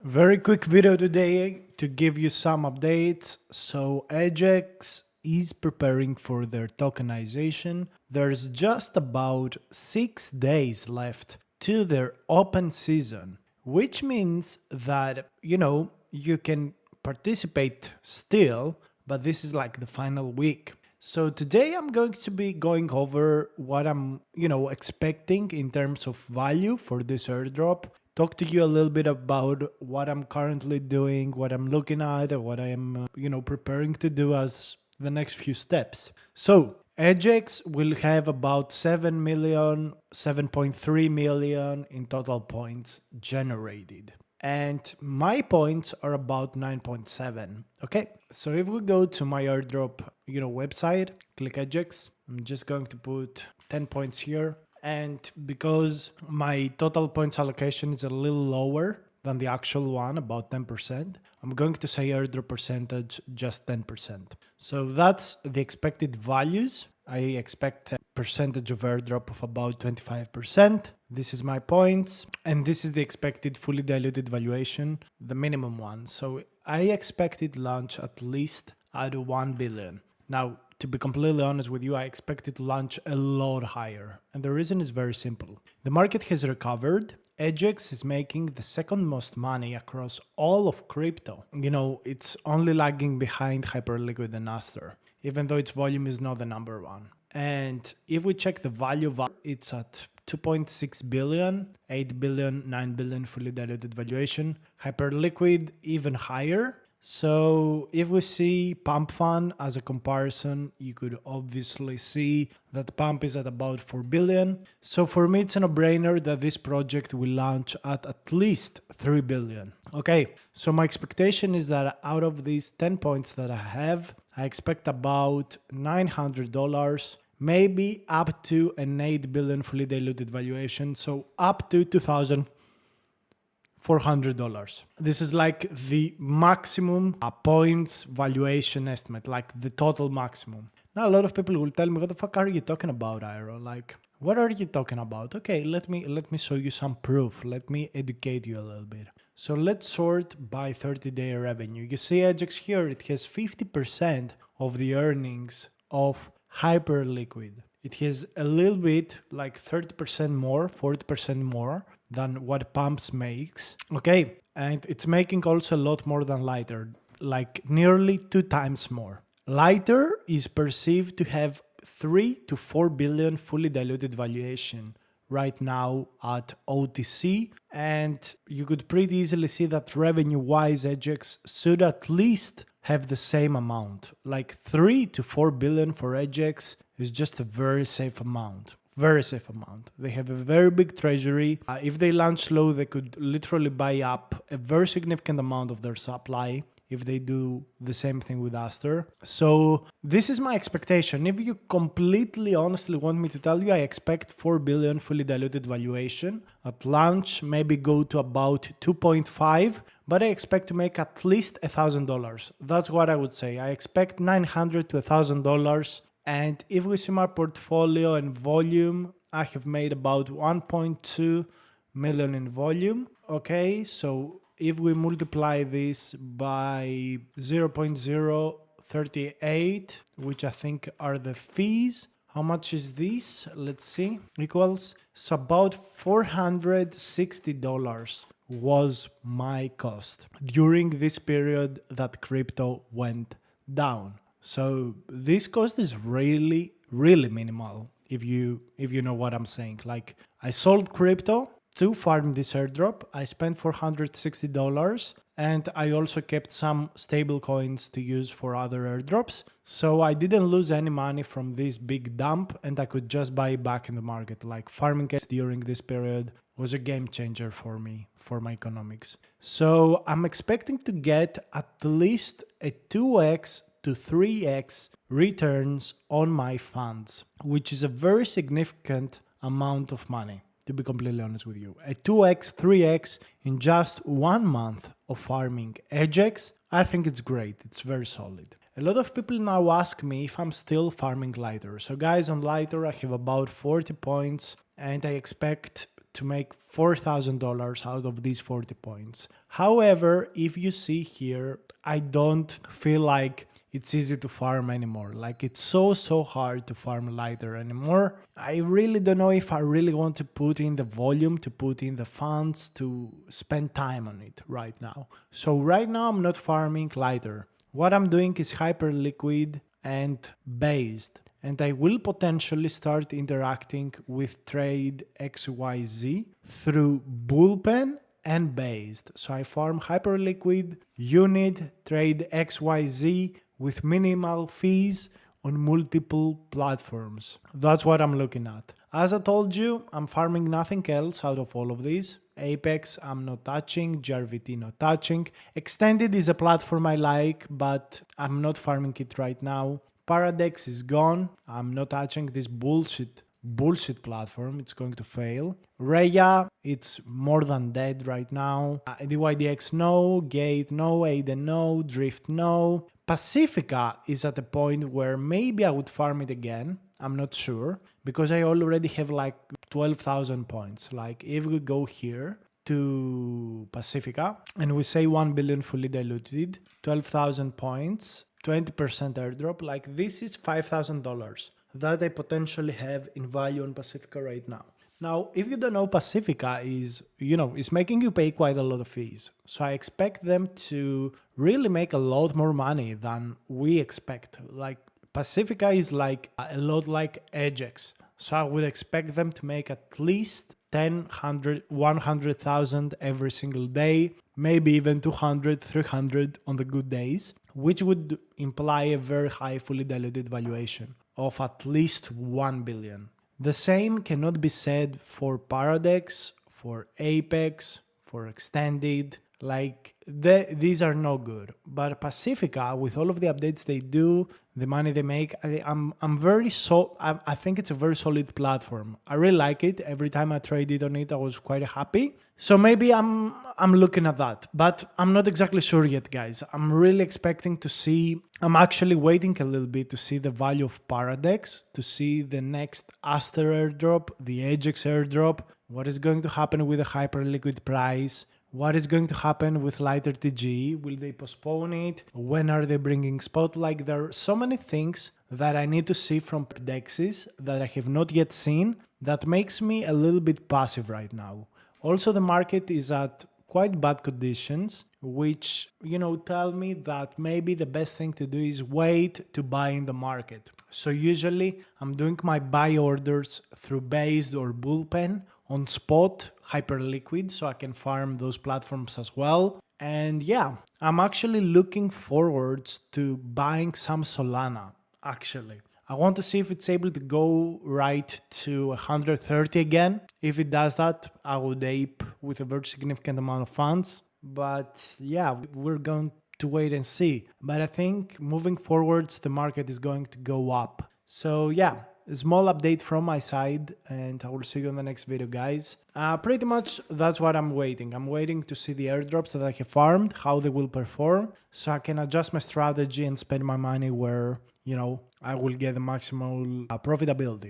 Very quick video today to give you some updates. So EdgeX is preparing for their tokenization. There's just about 6 days left to their open season, which means that, you can participate still, but this is like the final week. So today I'm going to be going over what I'm, expecting in terms of value for this airdrop. Talk to you a little bit about what I'm currently doing, what I'm looking at, what I am, preparing to do as the next few steps. So EdgeX will have about 7 million, 7.3 million in total points generated. And my points are about 9.7. Okay, so if we go to my airdrop, website, click EdgeX, I'm just going to put 10 points here. And because my total points allocation is a little lower than the actual one, about 10%, I'm going to say airdrop percentage just 10%. So that's the expected values. I expect a percentage of airdrop of about 25%. This is my points. And this is the expected fully diluted valuation, the minimum one. So I expected launch at least at 1 billion. Now, to be completely honest with you, I expected to launch a lot higher. And the reason is very simple. The market has recovered. EdgeX is making the second most money across all of crypto. It's only lagging behind Hyperliquid and Aster, even though its volume is not the number one. And if we check the value, it's at 2.6 billion, 8 billion, 9 billion fully diluted valuation. Hyperliquid even higher. So if we see Pump Fund as a comparison, you could obviously see that Pump is at about 4 billion. So for me, it's a no-brainer that this project will launch at least 3 billion. Okay, so my expectation is that out of these 10 points that I have, I expect about $900, maybe up to an 8 billion fully diluted valuation. So up to $2,400. This is like the maximum points valuation estimate, like the total maximum. Now, a lot of people will tell me, what the fuck are you talking about, Iro? Like, what are you talking about? Okay, let me show you some proof. Let me educate you a little bit. So let's sort by 30-day revenue. You see EdgeX here, it has 50% of the earnings of Hyperliquid. It has a little bit, like 30% more, 40% more than what Pumps makes. Okay, and it's making also a lot more than Lighter, like nearly 2 times more. Lighter is perceived to have 3 to 4 billion fully diluted valuation right now at OTC, and you could pretty easily see that revenue-wise, EdgeX should at least have the same amount. Like 3 to 4 billion for EdgeX is just a very safe amount. Very safe amount. They have a very big treasury. If they launch low, they could literally buy up a very significant amount of their supply if they do the same thing with Aster. So this is my expectation. If you completely honestly want me to tell you, I expect 4 billion fully diluted valuation. At launch, maybe go to about 2.5, but I expect to make at least $1,000. That's what I would say. I expect $900 to $1,000. And if we see my portfolio and volume, I have made about 1.2 million in volume. Okay, so if we multiply this by 0.038, which I think are the fees, how much is this? Let's see, equals. So about $460 was my cost during this period that crypto went down. So this cost is really, really minimal if you know what I'm saying. Like, I sold crypto to farm this airdrop. I spent $460 and I also kept some stable coins to use for other airdrops. So I didn't lose any money from this big dump and I could just buy it back in the market. Like, farming during this period was a game changer for me, for my economics. So I'm expecting to get at least a 2x to 3x returns on my funds, which is a very significant amount of money, to be completely honest with you. A 2x, 3x in just 1 month of farming EdgeX, I think it's great. It's very solid. A lot of people now ask me if I'm still farming Lighter. So guys, on Lighter I have about 40 points and I expect to make $4,000 out of these 40 points. However, if you see here, I don't feel like it's easy to farm anymore. Like it's so hard to farm lighter anymore. I really don't know if I really want to put in the volume, to put in the funds, to spend time on it right now. So right now I'm not farming lighter. What I'm doing is hyperliquid and based. And I will potentially start interacting with trade XYZ through bullpen and based. So I farm hyperliquid, unit, trade XYZ with minimal fees on multiple platforms. That's what I'm looking at. As I told you, I'm farming nothing else out of all of these. Apex I'm not touching, GRVT not touching. Extended is a platform I like, but I'm not farming it right now. Paradex is gone. I'm not touching this bullshit platform. It's going to fail. Raya, it's more than dead right now. DYDX no, Gate no, Aiden no, Drift no. Pacifica is at a point where maybe I would farm it again. I'm not sure because I already have like 12,000 points. Like if we go here to Pacifica and we say 1 billion fully diluted, 12,000 points, 20% airdrop, like this is $5,000 that I potentially have in value on Pacifica right now. Now, if you don't know, Pacifica is making you pay quite a lot of fees. So I expect them to really make a lot more money than we expect. Like Pacifica is like a lot like EdgeX. So I would expect them to make at least 100,000 every single day, maybe even 200, 300 on the good days, which would imply a very high fully diluted valuation of at least 1 billion. The same cannot be said for Paradex, for Apex, for Extended. Like these are no good. But Pacifica, with all of the updates they do, the money they make, I think it's a very solid platform. I really like it. Every time I traded on it, I was quite happy. So maybe I'm looking at that, but I'm not exactly sure yet, guys. I'm really expecting to see. I'm actually waiting a little bit to see the value of Paradex, to see the next Aster airdrop, the EdgeX airdrop, what is going to happen with the hyperliquid price. What is going to happen with lighter TG? Will they postpone it? When are they bringing Spotlight? There are so many things that I need to see from dexes that I have not yet seen that makes me a little bit passive right now. Also, the market is at quite bad conditions, which, tell me that maybe the best thing to do is wait to buy in the market. So usually I'm doing my buy orders through based or bullpen on spot hyperliquid, so I can farm those platforms as well. And yeah, I'm actually looking forwards to buying some Solana, actually. I want to see if it's able to go right to 130 again. If it does that, I would ape with a very significant amount of funds. But yeah, we're going to wait and see. But I think moving forwards, the market is going to go up. So yeah, a small update from my side, and I will see you in the next video, guys. Pretty much that's what I'm waiting. I'm waiting to see the airdrops that I have farmed, how they will perform, so I can adjust my strategy and spend my money where, I will get the maximal profitability.